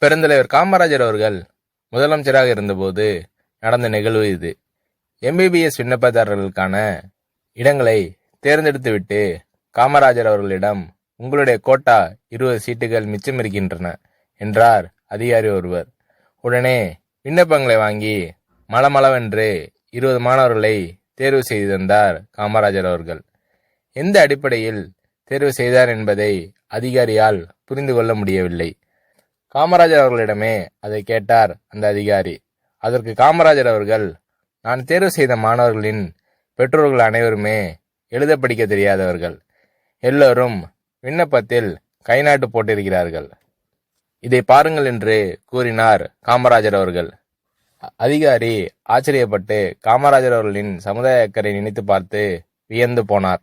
பெருந்தலைவர் காமராஜர் அவர்கள் முதலமைச்சராக இருந்தபோது நடந்த நிகழ்வு இது. எம்பிபிஎஸ் விண்ணப்பதாரர்களுக்கான இடங்களை தேர்ந்தெடுத்துவிட்டு காமராஜர் அவர்களிடம், உங்களுடைய கோட்டா 20 சீட்டுகள் மிச்சம் இருக்கின்றன என்றார் அதிகாரி ஒருவர். உடனே விண்ணப்பங்களை வாங்கி மளமளவென்று 20 மாணவர்களை தேர்வு செய்து தந்தார் காமராஜர் அவர்கள். எந்த அடிப்படையில் தேர்வு செய்தார் என்பதை அதிகாரியால் புரிந்து கொள்ள முடியவில்லை. காமராஜர் அவர்களிடமே அதை கேட்டார் அந்த அதிகாரி. அதற்கு காமராஜர் அவர்கள், நான் தேர்வு செய்த மாணவர்களின் பெற்றோர்கள் அனைவருமே எழுத படிக்க தெரியாதவர்கள். எல்லோரும் விண்ணப்பத்தில் கைநாட்டு போட்டிருக்கிறார்கள். இதை பாருங்கள் என்று கூறினார் காமராஜர் அவர்கள். அதிகாரி ஆச்சரியப்பட்டு காமராஜர் அவர்களின் சமுதாய அக்கறை நினைத்து பார்த்து வியந்து போனார்.